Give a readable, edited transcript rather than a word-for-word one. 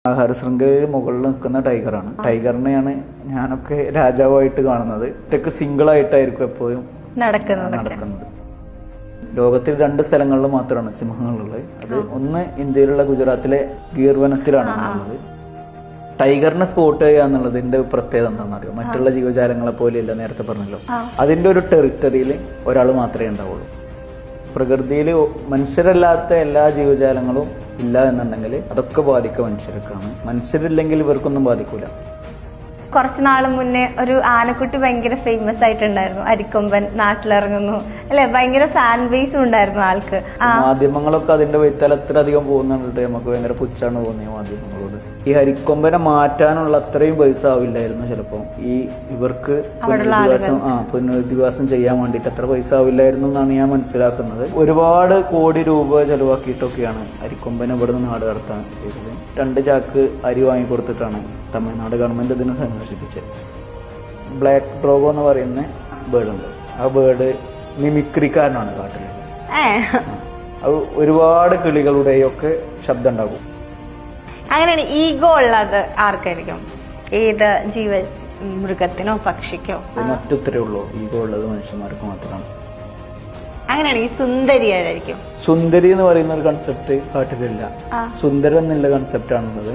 ആഹാര ശൃംഖലയിൽ മുകളിൽ നിൽക്കുന്ന ടൈഗറാണ്. ടൈഗറിനെയാണ് ഞാനൊക്കെ രാജാവായിട്ട് കാണുന്നത്. ഒറ്റക്ക് സിംഗിൾ ആയിട്ടായിരിക്കും എപ്പോഴും നടക്കുന്നത്. ലോകത്തിൽ 2 സ്ഥലങ്ങളിൽ മാത്രമാണ് സിംഹങ്ങളുള്ളത്. അത് ഒന്ന് ഇന്ത്യയിലുള്ള ഗുജറാത്തിലെ ഗീർ വനത്തിലാണ് ഉള്ളത്. ടൈഗറിനെ സ്പോട്ട് ചെയ്യുക എന്നുള്ളതിന്റെ പ്രത്യേകത എന്താണെന്ന് അറിയോ? മറ്റുള്ള ജീവജാലങ്ങളെ പോലെയല്ല, നേരത്തെ പറഞ്ഞല്ലോ, അതിന്റെ ഒരു ടെറിട്ടറിയിൽ ഒരാൾ മാത്രമേ ഉണ്ടാവുള്ളൂ. പ്രകൃതിയിൽ മനുഷ്യരല്ലാത്ത എല്ലാ ജീവജാലങ്ങളും ഇല്ല എന്നുണ്ടെങ്കിൽ അതൊക്കെ ബാധിക്കുക മനുഷ്യർക്കാണ്. മനുഷ്യരില്ലെങ്കിൽ ഇവർക്കൊന്നും ബാധിക്കൂല. കുറച്ചു നാൾ മുന്നേ ഒരു ആനക്കുട്ടി ഭയങ്കര ഫേമസ് ആയിട്ടുണ്ടായിരുന്നു. അരിക്കൊമ്പൻ നാട്ടിലിറങ്ങുന്നു അല്ലെ, ഭയങ്കര ഫാൻ ബേസും ഉണ്ടായിരുന്നു ആൾക്ക്. മാധ്യമങ്ങളൊക്കെ അതിന്റെ വൈത്തലത്തിൽ അധികം പോകുന്നുണ്ട്. നമുക്ക് ഭയങ്കര പുച്ഛാണ് തോന്നിയ മാധ്യമങ്ങളോട്. ഈ ഹരിക്കൊമ്പനെ മാറ്റാനുള്ള അത്രയും പൈസ ആവില്ലായിരുന്നു ചിലപ്പോ. ഇവർക്ക് പുനരധിവാസം ചെയ്യാൻ വേണ്ടിട്ട് അത്ര പൈസ ആവില്ലായിരുന്നു എന്നാണ് ഞാൻ മനസ്സിലാക്കുന്നത്. ഒരുപാട് കോടി രൂപ ചെലവാക്കിയിട്ടൊക്കെയാണ് ഹരിക്കൊമ്പനെ ഇവിടെ നിന്ന് നാട് കടത്താൻ ചെയ്തത്. 2 ചാക്ക് അരി വാങ്ങിക്കൊടുത്തിട്ടാണ് തമിഴ്നാട് ഗവൺമെന്റ് ഇതിനെ സംരക്ഷിപ്പിച്ചത്. ബ്ലാക്ക് ഡ്രോഗോ എന്ന് പറയുന്ന ബേർഡ് ഉണ്ട്. ആ ബേർഡ് മിമിക്രിക്കാരനാണ് കാട്ടിൽ. അത് ഒരുപാട് കിളികളുടെയൊക്കെ ശബ്ദം ഉണ്ടാകും. അങ്ങനെയാണ്. ഈഗോ ഉള്ളത് ആർക്കായിരിക്കും? ഏത് മൃഗത്തിനോ പക്ഷിക്കോ? മറ്റൊത്തരേ ഉള്ളൂ. ഈഗോ ഉള്ളത് മനുഷ്യന്മാർക്ക് മാത്രമാണ്. അങ്ങനെയാണെങ്കിൽ സുന്ദരി ആയിരിക്കും. സുന്ദരി എന്ന് പറയുന്ന ഒരു കൺസെപ്റ്റ് കാട്ടിലില്ല. സുന്ദരം എന്നുള്ള കൺസെപ്റ്റ് ആണുള്ളത്.